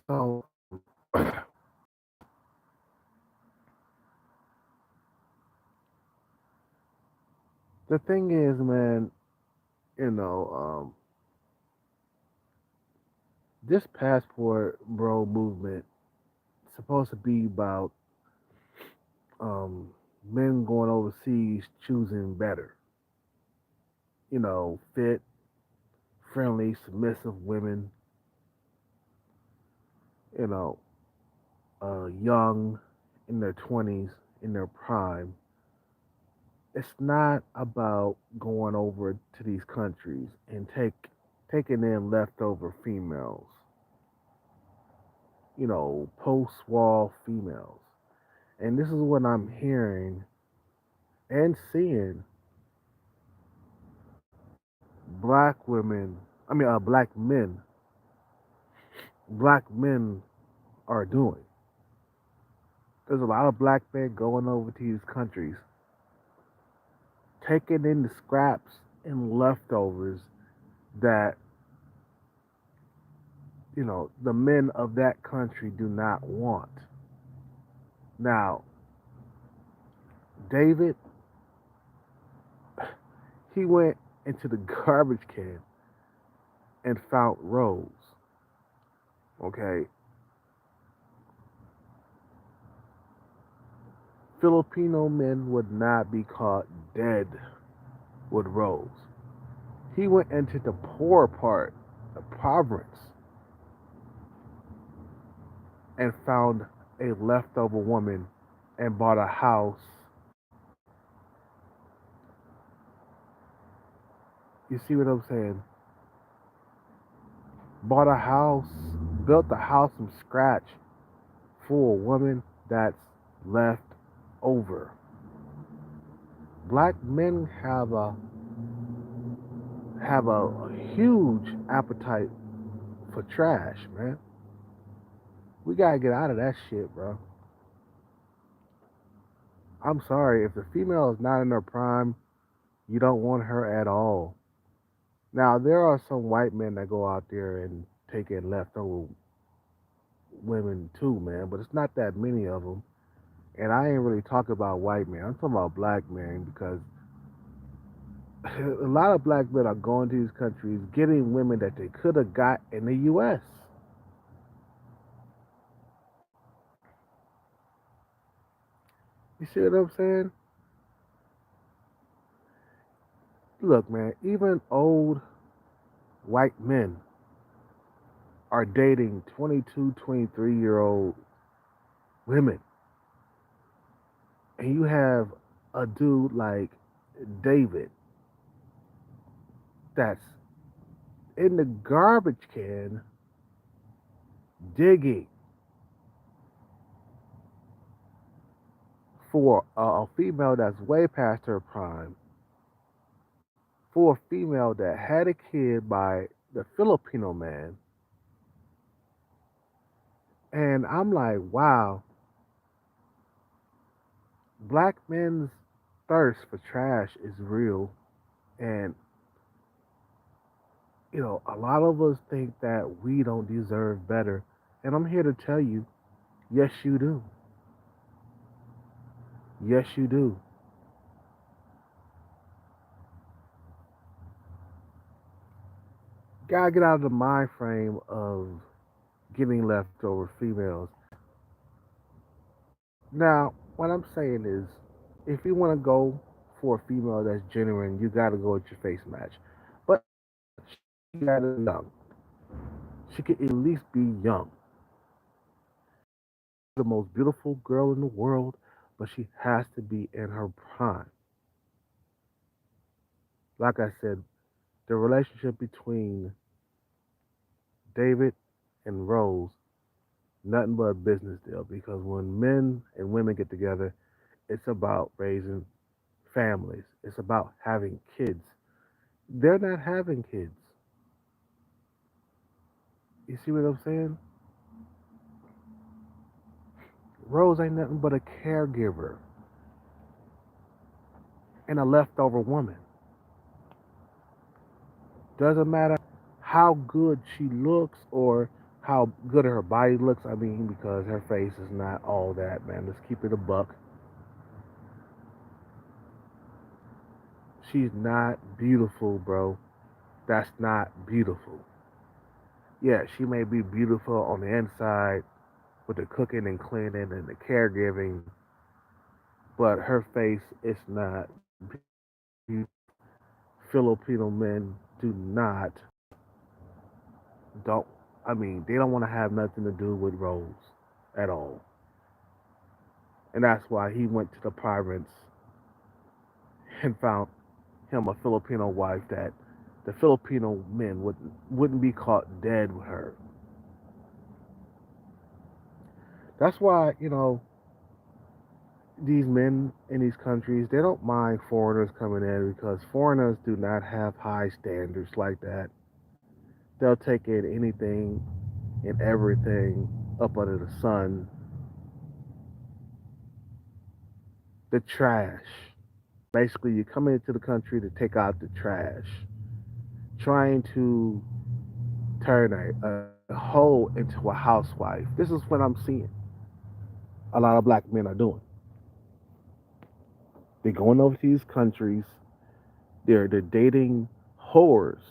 So the thing is, man, you know, this passport bro movement is supposed to be about um, men going overseas choosing better. Fit, friendly, submissive women. You know, young, in their 20s, in their prime. It's not about going over to these countries and taking in leftover females. Post-war females. And this is what I'm hearing and seeing black men are doing. There's a lot of black men going over to these countries, taking in the scraps and leftovers that, the men of that country do not want. Now, David, he went into the garbage can and found Rose. Okay, Filipino men would not be caught dead with Rose. He went into the poor part, the Province, and found a leftover woman and bought a house. You see what I'm saying? Bought a house, built a house from scratch for a woman that's left over. Black men have a huge appetite for trash, man. We gotta get out of that shit, bro. I'm sorry, if the female is not in her prime, you don't want her at all. Now there are some white men that go out there and take in leftover women too, man, but it's not that many of them. And I ain't really talking about white men. I'm talking about black men because a lot of black men are going to these countries getting women that they could have got in the U.S. You see what I'm saying? Look, man, even old white men are dating 22, 23-year-old women. And you have a dude like David that's in the garbage can digging for a female that's way past her prime, for a female that had a kid by the Filipino man. And I'm like, wow, black men's thirst for trash is real. And, a lot of us think that we don't deserve better. And I'm here to tell you, yes, you do. Yes, you do. Gotta get out of the mind frame of getting leftover females. Now, what I'm saying is, if you want to go for a female that's genuine, you gotta go with your face match. But she gotta be young. She could at least be young. The most beautiful girl in the world, but she has to be in her prime. Like I said, the relationship between David and Rose, nothing but a business deal. Because when men and women get together, it's about raising families. It's about having kids. They're not having kids. You see what I'm saying? Rose ain't nothing but a caregiver and a leftover woman. Doesn't matter how good she looks or how good her body looks. I mean, because her face is not all that, man. Let's keep it a buck. She's not beautiful, bro. That's not beautiful. Yeah, she may be beautiful on the inside with the cooking and cleaning and the caregiving, but her face is not beautiful. Filipino men do not don't I mean they don't want to have nothing to do with Rose at all. And that's why he went to the province and found him a Filipino wife that the Filipino men wouldn't be caught dead with her. That's why, these men in these countries, they don't mind foreigners coming in because foreigners do not have high standards like that. They'll take in anything and everything up under the sun. The trash. Basically, you come into the country to take out the trash, trying to turn a hoe into a housewife. This is what I'm seeing a lot of black men are doing. They're going over to these countries, they're dating whores,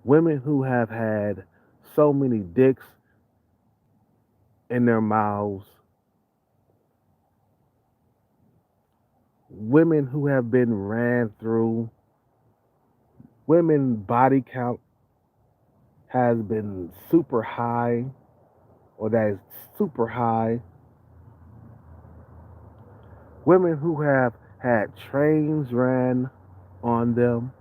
women who have had so many dicks in their mouths, women who have been ran through, women body count has been super high or that is super high, women who have had trains ran on them,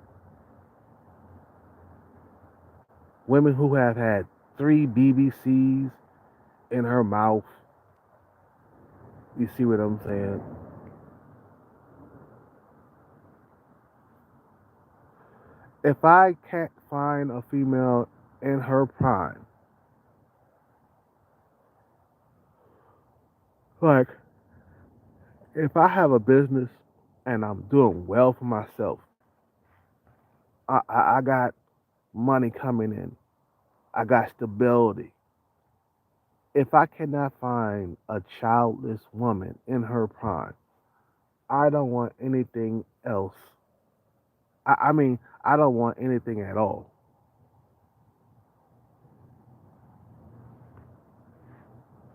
women who have had three BBCs in her mouth. You see what I'm saying? If I can't find a female in her prime, like if I have a business and I'm doing well for myself, I got money coming in, I got stability. If I cannot find a childless woman in her prime, I don't want anything else. I mean, I don't want anything at all.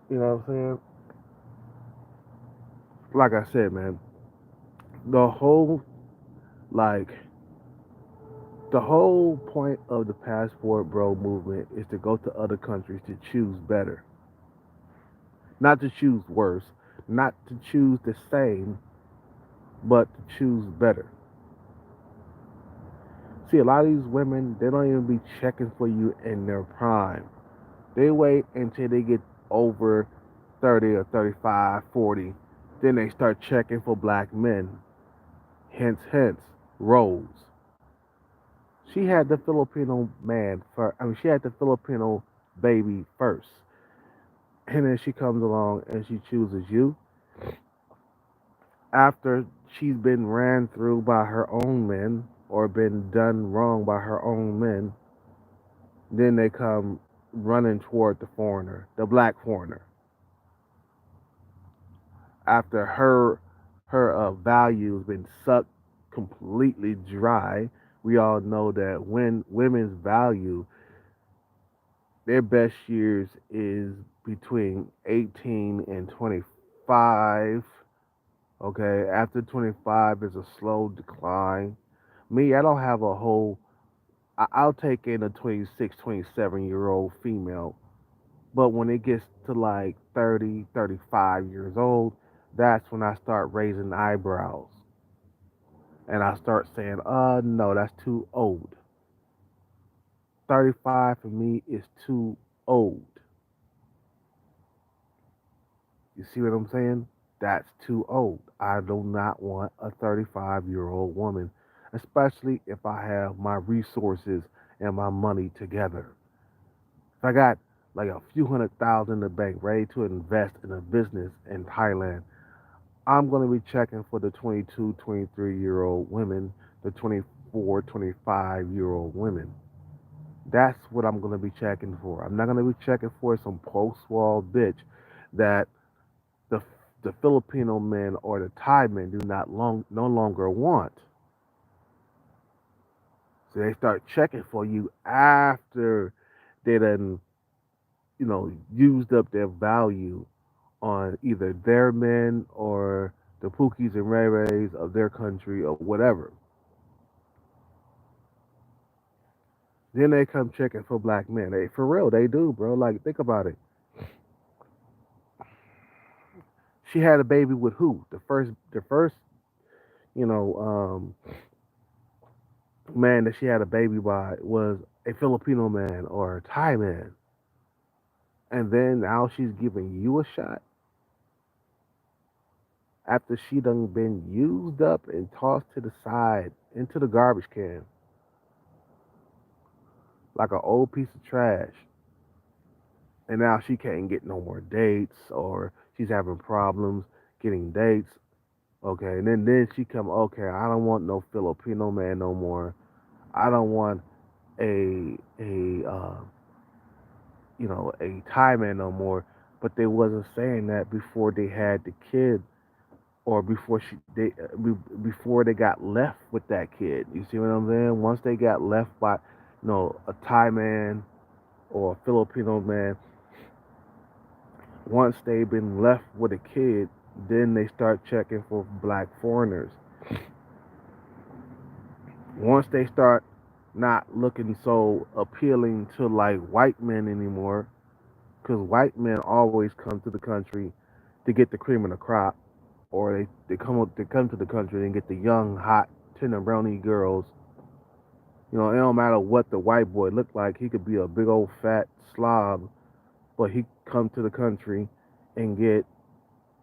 You know what I'm saying? Like I said, man, the whole like the whole point of the passport bro movement is to go to other countries to choose better, not to choose worse, not to choose the same, but to choose better. See, a lot of these women, they don't even be checking for you in their prime. They wait until they get over 30 or 35, 40. Then they start checking for black men. Hence, Rose. She had the Filipino man first. I mean, she had the Filipino baby first. And then she comes along and she chooses you after she's been ran through by her own men or been done wrong by her own men. Then they come running toward the foreigner, the black foreigner, after her value has been sucked completely dry. We all know that when women's value, their best years is between 18 and 25. Okay, after 25 is a slow decline. Me, I don't have a whole. I'll take in a 26, 27-year old female. But when it gets to like 30, 35 years old, that's when I start raising eyebrows. And I start saying, no, that's too old. 35 for me is too old. You see what I'm saying? That's too old. I do not want a 35-year-old woman, especially if I have my resources and my money together. If I got like a few hundred thousand in the bank ready to invest in a business in Thailand, I'm going to be checking for the 22, 23-year old women, the 24, 25-year old women. That's what I'm gonna be checking for. I'm not gonna be checking for some post-wall bitch that the the Filipino men or the Thai men do not no longer want. So they start checking for you after they done, used up their value on either their men or the Pookies and Ray Rays of their country or whatever. Then they come checking for black men. They for real, they do, bro. Like think about it. She had a baby with who? The first, you know, man that she had a baby by was a Filipino man or a Thai man. And then now she's giving you a shot after she done been used up and tossed to the side into the garbage can like an old piece of trash. And now she can't get no more dates or she's having problems getting dates. Okay, and then she come, okay, I don't want no Filipino man no more. I don't want a Thai man no more. But they wasn't saying that before they had the kid or before they got left with that kid. You see what I'm saying? Once they got left by a Thai man or a Filipino man, once they've been left with a kid, then they start checking for black foreigners. Once they start not looking so appealing to like white men anymore, because white men always come to the country to get the cream of the crop, or they come to the country and get the young, hot, tenderoni girls. It don't matter what the white boy looked like. He could be a big old fat slob, but he come to the country and get,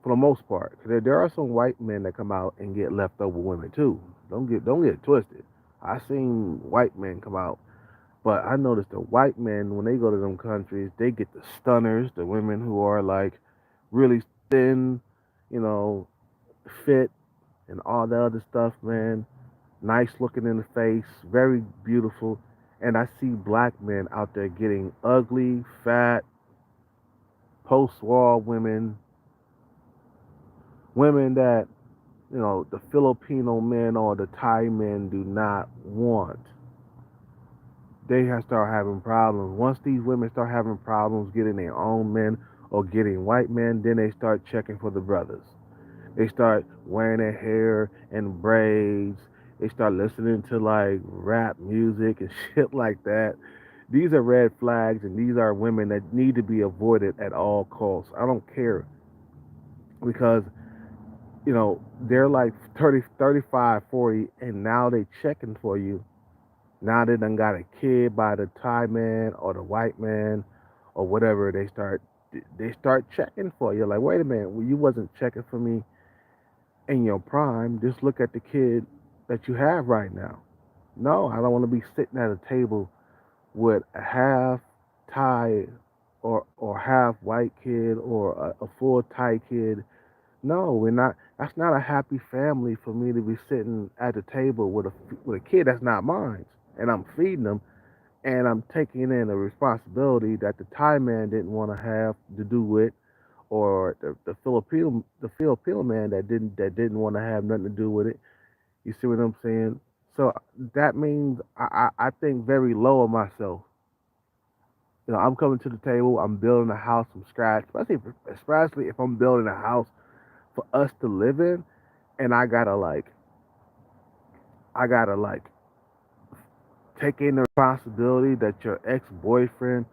for the most part, 'cause there are some white men that come out and get leftover women too. Don't get it twisted. I seen white men come out, but I noticed the white men when they go to them countries, they get the stunners, the women who are like really thin, you know, fit, and all the other stuff, man. Nice looking in the face, very beautiful. And I see black men out there getting ugly, fat, post war women, women that, the Filipino men or the Thai men do not want. They have start having problems. Once these women start having problems getting their own men or getting white men, then they start checking for the brothers. They start wearing their hair in braids. They start listening to like rap music and shit like that. These are red flags, and these are women that need to be avoided at all costs. I don't care because they're like 30, 35, 40, and now they checking for you. Now they done got a kid by the Thai man or the white man or whatever. They start checking for you. Like, wait a minute, well, you wasn't checking for me in your prime. Just look at the kid that you have right now. No, I don't want to be sitting at a table with a half Thai or half white kid or a full Thai kid. No, we're not. That's not a happy family for me to be sitting at the table with a kid that's not mine, and I'm feeding them, and I'm taking in a responsibility that the Thai man didn't want to have to do with, or the Filipino man that didn't want to have nothing to do with it. You see what I'm saying? So that means I think very low of myself. I'm coming to the table. I'm building a house from scratch, especially if I'm building a house for us to live in, and I gotta like take in the responsibility that your ex boyfriend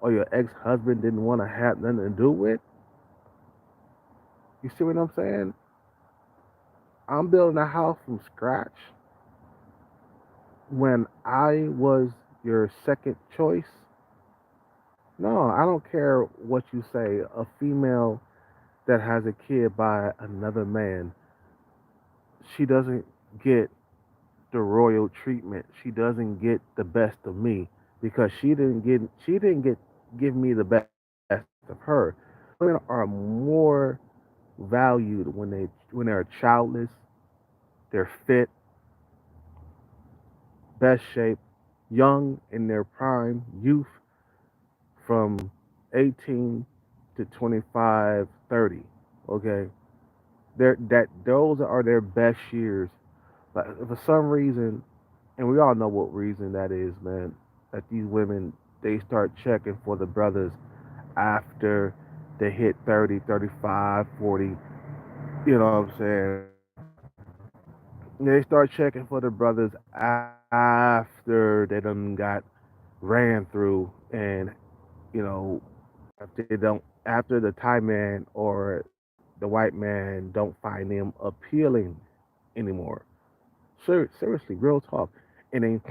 or your ex husband didn't want to have nothing to do with. You see what I'm saying? I'm building a house from scratch when I was your second choice. No, I don't care what you say. A female that has a kid by another man, she doesn't get the royal treatment. She doesn't get the best of me because she didn't get give me the best of her. Women are more valued when they're childless, they're fit, best shape. young in their prime youth from 18 to 25, 30. Okay, those are their best years. But for some reason, and we all know what reason that is, man, that these women they start checking for the brothers after they hit 30, 35, 40. You know what I'm saying? They start checking for the brothers after they done got ran through, and you know, after they don't, after the Thai man or the white man don't find them appealing anymore. Seriously, real talk. And then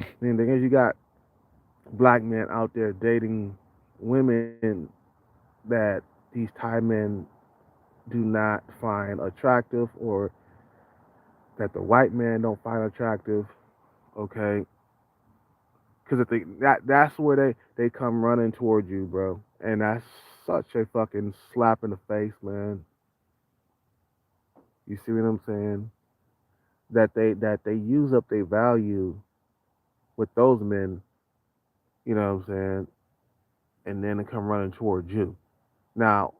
you got black men out there dating women that these Thai men do not find attractive, or that the white man don't find attractive. Okay, because that's where they come running towards you, bro, and that's such a fucking slap in the face, man. You see what I'm saying? That they use up their value with those men, you know what I'm saying, and then they come running towards you. Now,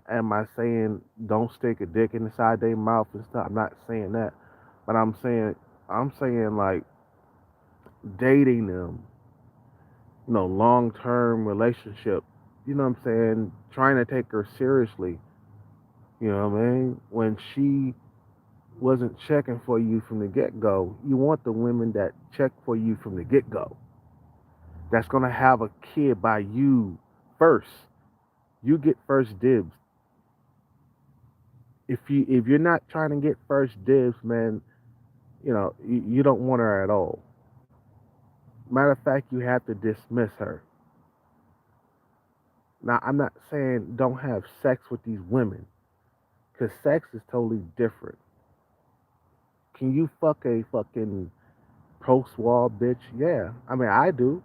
am I saying don't stick a dick inside their mouth and stuff? I'm not saying that, but I'm saying like dating them, long term relationship. You know what I'm saying? Trying to take her seriously. You know what I mean? When she wasn't checking for you from the get go, you want the women that check for you from the get go. That's gonna have a kid by you first. You get first dibs. If you're not trying to get first dibs, man, you don't want her at all. Matter of fact, you have to dismiss her. Now, I'm not saying don't have sex with these women, because sex is totally different. Can you fuck a fucking post wall bitch? Yeah. I mean, I do.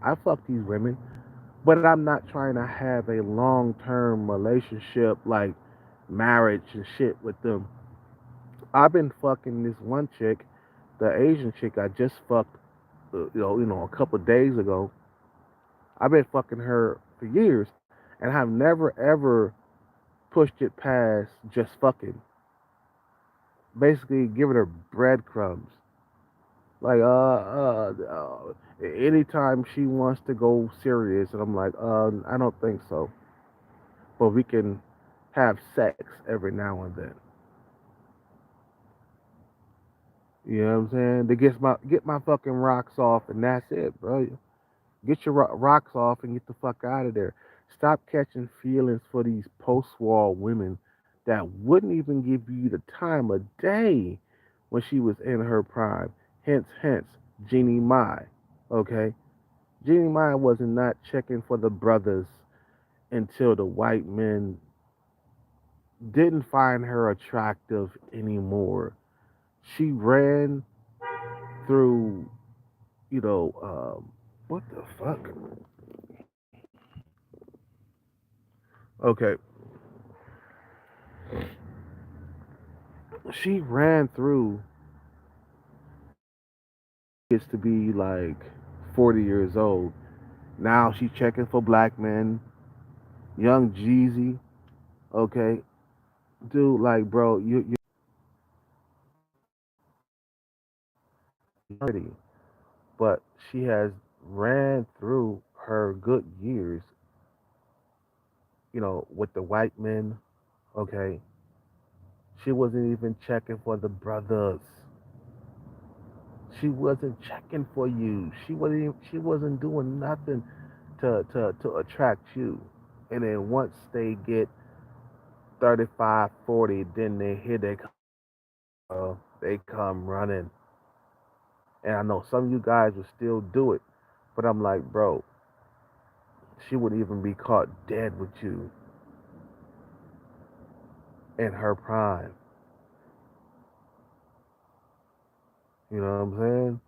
I fuck these women, but I'm not trying to have a long term relationship like marriage and shit with them. I've been fucking this one chick, the Asian chick I just fucked, a couple of days ago. I've been fucking her for years, and I've never ever pushed it past just fucking. Basically, giving her breadcrumbs. Like, anytime she wants to go serious, and I'm like, I don't think so. But we can have sex every now and then. You know what I'm saying? To get my fucking rocks off, and that's it, bro. Get your rocks off and get the fuck out of there. Stop catching feelings for these post-war women that wouldn't even give you the time of day when she was in her prime. Hence, Jeannie Mai. Okay, Jeannie Mai wasn't not checking for the brothers until the white men didn't find her attractive anymore. She ran through, what the fuck? Okay, she ran through gets to be like 40 years old. Now she's checking for black men, young Jeezy. Okay, dude, like, bro, you're 30, but she has ran through her good years, with the white men. Okay, she wasn't even checking for the brothers. She wasn't checking for you. She wasn't doing nothing to attract you. And then once they get 35, 40, then they come running. And I know some of you guys will still do it, but I'm like, bro, she would even be caught dead with you in her prime. You know what I'm saying?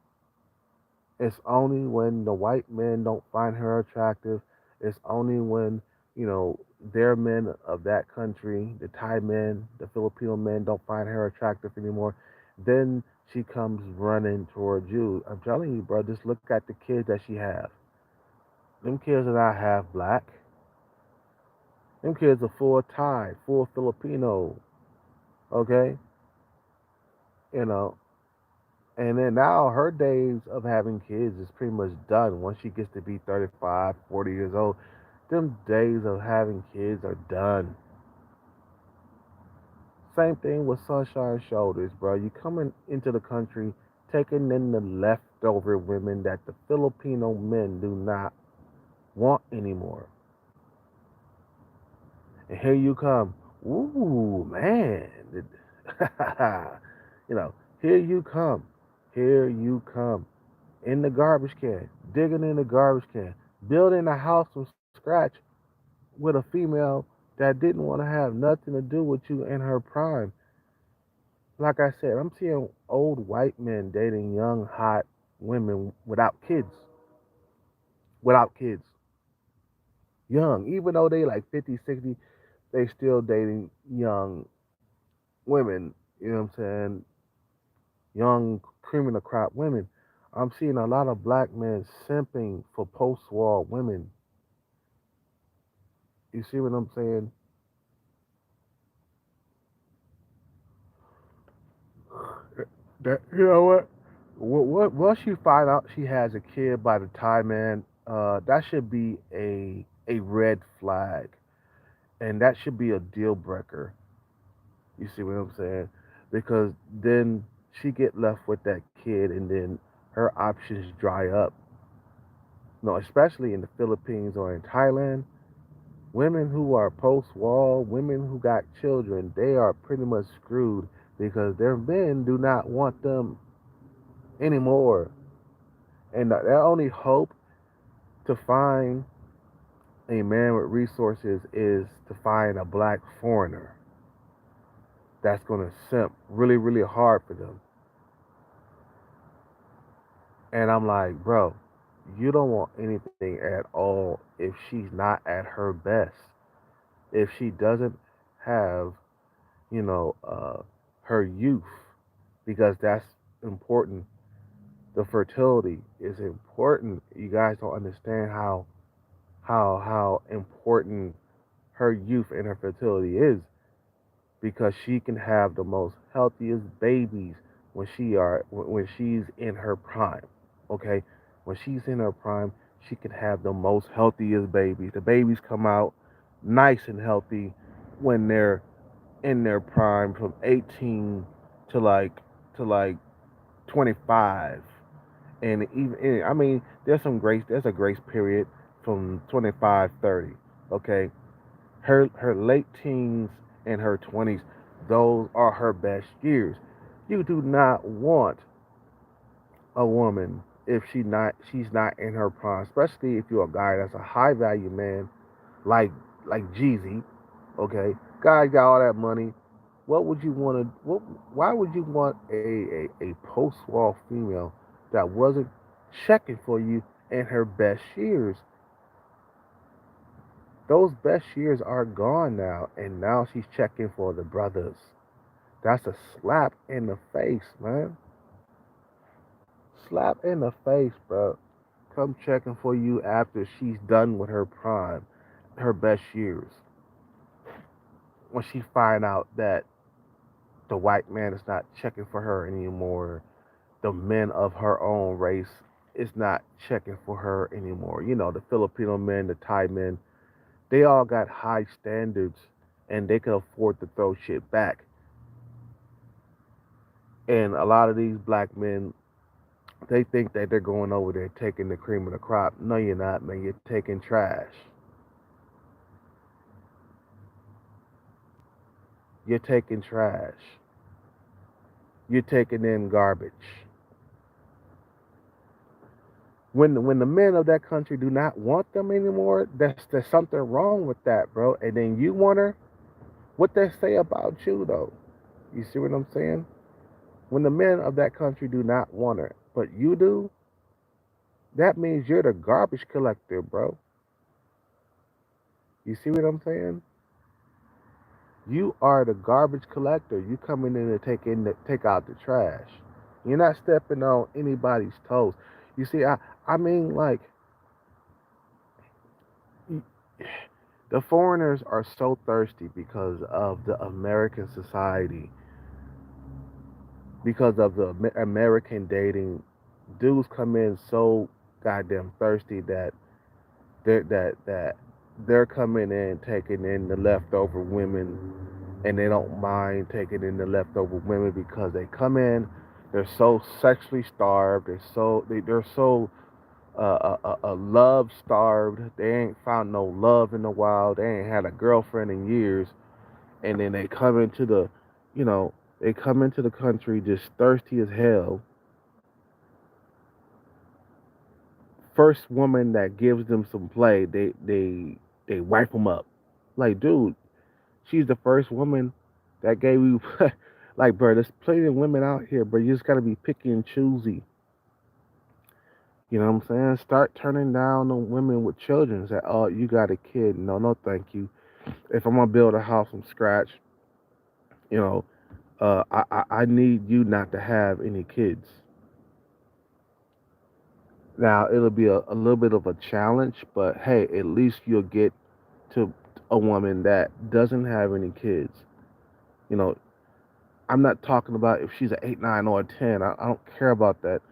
It's only when the white men don't find her attractive. It's only when, their men of that country, the Thai men, the Filipino men, don't find her attractive anymore. Then she comes running towards you. I'm telling you, bro, just look at the kids that she have. Them kids are not half black. Them kids are full Thai, full Filipino. Okay, you know. And then now her days of having kids is pretty much done. Once she gets to be 35, 40 years old, them days of having kids are done. Same thing with Sunshine Shoulders, bro. You coming into the country taking in the leftover women that the Filipino men do not want anymore. And here you come. Ooh, man. you know, here you come. Here you come. In the garbage can, digging in the garbage can, building a house from scratch with a female that didn't want to have nothing to do with you in her prime. Like I said, I'm seeing old white men dating young, hot women without kids. Without kids. Young. Even though they like 50, 60, they still dating young women. You know what I'm saying? Young, cream of the crop women. I'm seeing a lot of black men simping for post war women. You see what I'm saying? That, you know what? Once you find out she has a kid by the Thai man, that should be a red flag, and that should be a deal breaker. You see what I'm saying? Because then she get left with that kid, and then her options dry up. No, especially in the Philippines or in Thailand, women who are post-war, women who got children, they are pretty much screwed because their men do not want them anymore. And their only hope to find a man with resources is to find a black foreigner that's going to simp really, really hard for them. And I'm like, bro, you don't want anything at all if she's not at her best. If she doesn't have, you know, her youth, because that's important. The fertility is important. You guys don't understand how important her youth and her fertility is because she can have the most healthiest babies when she's in her prime. Okay, when she's in her prime, she can have the most healthiest babies. The babies come out nice and healthy when they're in their prime from 18 to like 25. And even I mean, there's a grace period from 25 30. Okay, her late teens and her 20s, those are her best years. You do not want a woman if she's not in her prime, especially if you're a guy that's a high value man like Jeezy. Okay, guy got all that money. What would you want to? What? Why would you want a post war female that wasn't checking for you in her best years? Those best years are gone now, and now she's checking for the brothers. That's a slap in the face, man. Slap in the face, bro. Come checking for you after she's done with her prime, her best years. When she find out that the white man is not checking for her anymore, the men of her own race is not checking for her anymore. You know, the Filipino men, the Thai men, they all got high standards and they can afford to throw shit back. And a lot of these black men, they think that they're going over there taking the cream of the crop. No, you're not, man. You're taking trash. You're taking trash. You're taking in garbage. When the men of that country do not want them anymore, there's something wrong with that, bro. And then you want her. What they say about you, though? You see what I'm saying? When the men of that country do not want her, but you do, that means you're the garbage collector, bro. You see what I'm saying? You are the garbage collector. You coming in and take out the trash. You're not stepping on anybody's toes. You see, I mean, like the foreigners are so thirsty because of the American society, because of the American dating. Dudes come in so goddamn thirsty that they're coming in taking in the leftover women, and they don't mind taking in the leftover women because they come in, they're so sexually starved, they're so love starved. They ain't found no love in a while. They ain't had a girlfriend in years, and then they come into the, you know, they come into the country just thirsty as hell. First woman that gives them some play, they wipe them up. Like, dude, she's the first woman that gave you, like, bro. There's plenty of women out here, but you just gotta be picky and choosy. You know what I'm saying? Start turning down the women with children. Say, oh, you got a kid? No, no, thank you. If I'm gonna build a house from scratch, you know, I need you not to have any kids. Now it'll be a little bit of a challenge, but hey, at least you'll get to a woman that doesn't have any kids. You know, I'm not talking about if she's an 8, 9, or a 10. I don't care about that.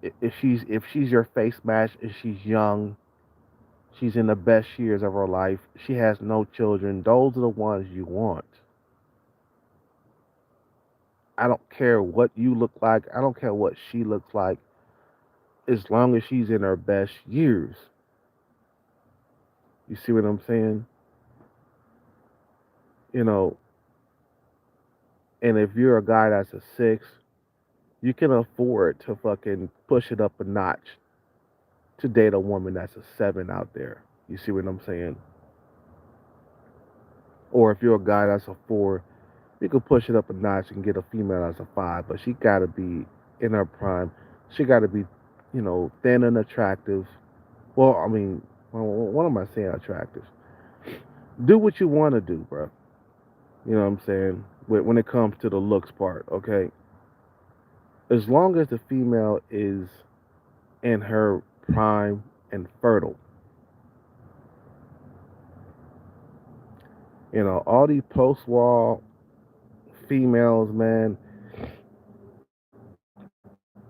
If she's your face match, if she's young, she's in the best years of her life, she has no children. Those are the ones you want. I don't care what you look like. I don't care what she looks like. As long as she's in her best years. You see what I'm saying? You know, and if you're a guy that's a 6, you can afford to fucking push it up a notch to date a woman that's a 7 out there. You see what I'm saying? Or if you're a guy that's a 4, you can push it up a notch and get a female that's a 5, but she gotta be in her prime. She gotta be, thin and attractive. Well, I mean, what am I saying? Attractive. Do what you want to do, bro. You know what I'm saying? When it comes to the looks part, okay? As long as the female is in her prime and fertile, all these post-war females, man,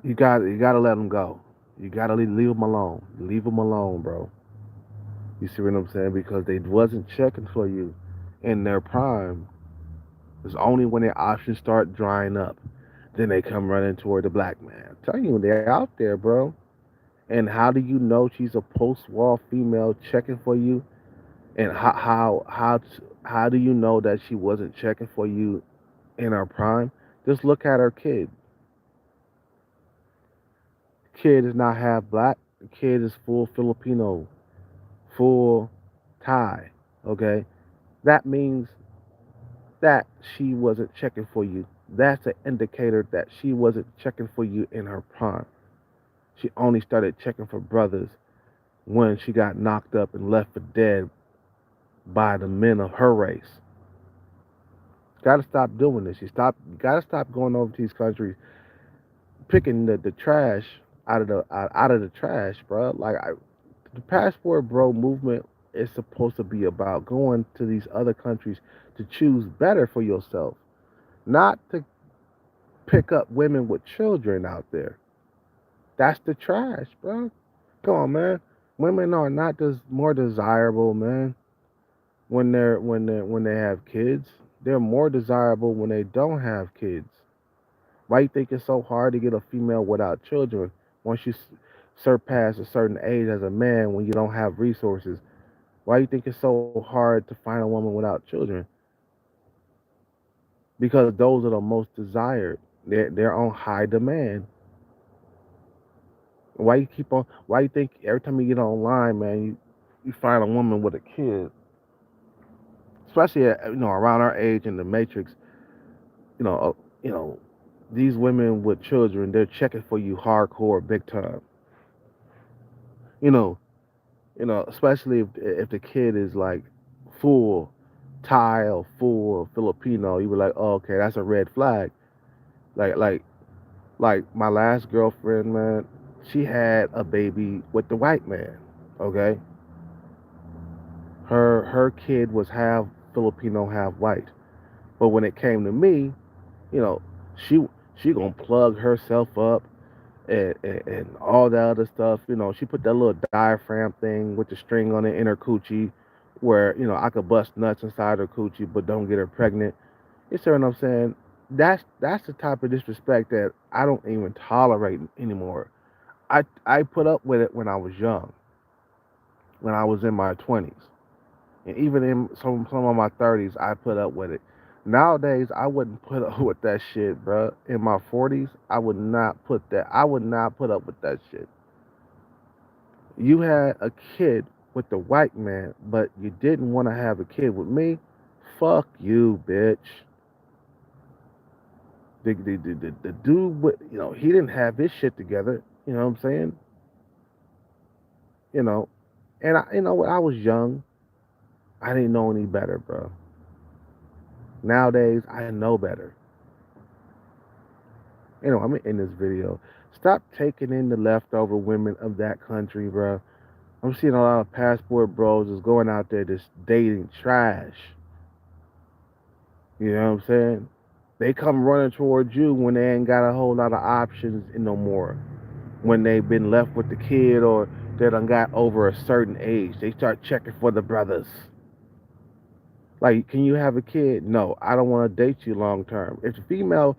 you gotta let them go. You gotta leave them alone. Leave them alone, bro. You see what I'm saying? Because they wasn't checking for you in their prime. It's only when their options start drying up, then they come running toward the black man. I'm telling you, they're out there, bro. And how do you know she's a post-war female checking for you? And how do you know that she wasn't checking for you in her prime? Just look at her kid. Kid is not half black. The kid is full Filipino, full Thai. Okay, that means that she wasn't checking for you. That's an indicator that she wasn't checking for you in her prime. She only started checking for brothers when she got knocked up and left for dead by the men of her race. Gotta stop doing this. Gotta stop going over to these countries, picking the trash out of the trash, bro. Like, the passport bro movement is supposed to be about going to these other countries to choose better for yourself, not to pick up women with children out there. That's the trash, bro. Come on, man. Women are not just more desirable, man. When they have kids, they're more desirable when they don't have kids. Why you think it's so hard to get a female without children once you surpass a certain age as a man when you don't have resources? Why you think it's so hard to find a woman without children? Because those are the most desired. They're on high demand. Why you think every time you get online, man, you find a woman with a kid, especially around our age in the Matrix, you know, uh, you know, these women with children, they're checking for you hardcore, big time. You know, especially if the kid is like full. Thai or full or Filipino, you were like, oh, okay, that's a red flag. Like like like my last girlfriend, man, she had a baby with the white man. Okay, her kid was half Filipino, half white. But when it came to me, you know, she she gonna plug herself up and all that other stuff. You know, she put that little diaphragm thing with the string on it in her coochie, where I could bust nuts inside her coochie, but don't get her pregnant. You see what I'm saying? That's the type of disrespect that I don't even tolerate anymore. I put up with it when I was young, when I was in my 20s, and even in some of my 30s, I put up with it. Nowadays, I wouldn't put up with that shit, bro. In my 40s, I would not put that. I would not put up with that shit. You had a kid with the white man, but you didn't want to have a kid with me. Fuck you, bitch. The dude, he didn't have his shit together. You know what I'm saying? You know, and when I was young, I didn't know any better, bro. Nowadays, I know better. I'm in this video. Stop taking in the leftover women of that country, bro. I'm seeing a lot of passport bros just going out there just dating trash. You know what I'm saying? They come running towards you when they ain't got a whole lot of options no more. When they've been left with the kid or they done got over a certain age, they start checking for the brothers. Like, can you have a kid? No, I don't want to date you long term. If the female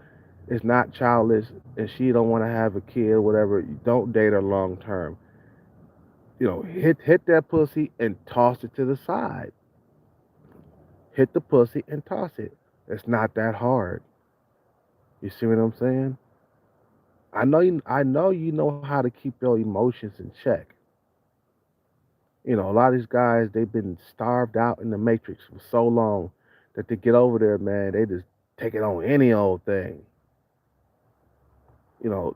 is not childless and she don't want to have a kid or whatever, you don't date her long term. Hit that pussy and toss it to the side. Hit the pussy and toss it. It's not that hard. You see what I'm saying? I know you know how to keep your emotions in check. A lot of these guys, they've been starved out in the matrix for so long that they get over there, man, they just take it on any old thing. You know,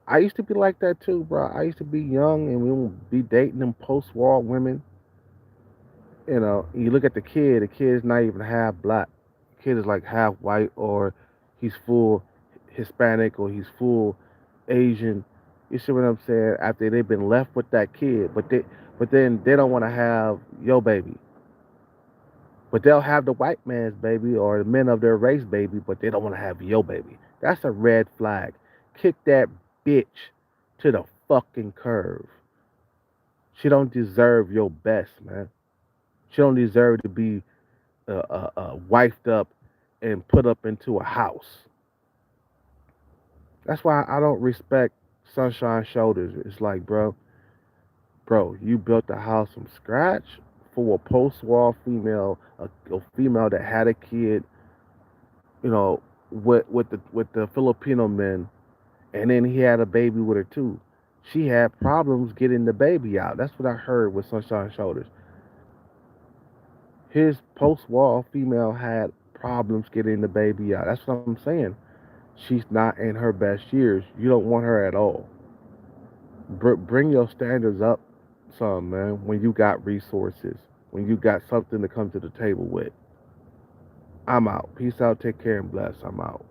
I used to be like that too, bro. I used to be young and we would be dating them post-war women. You look at the kid's not even half black. The kid is like half white or he's full Hispanic or he's full Asian. You see what I'm saying? After they've been left with that kid, but then they don't want to have your baby. But they'll have the white man's baby or the men of their race baby, but they don't want to have your baby. That's a red flag. Kick that bitch to the fucking curve. She don't deserve your best, man. She don't deserve to be wifed up and put up into a house. That's why I don't respect Sunshine Shoulders. It's like, bro, you built a house from scratch for a post-war female, a female that had a kid, with the Filipino men, and then he had a baby with her too. She had problems getting the baby out. That's what I heard with Sunshine Shoulders. His post-war female had problems getting the baby out. That's what I'm saying. She's not in her best years. You don't want her at all. Bring your standards up some, man, when you got resources, when you got something to come to the table with. I'm out. Peace out. Take care and bless. I'm out.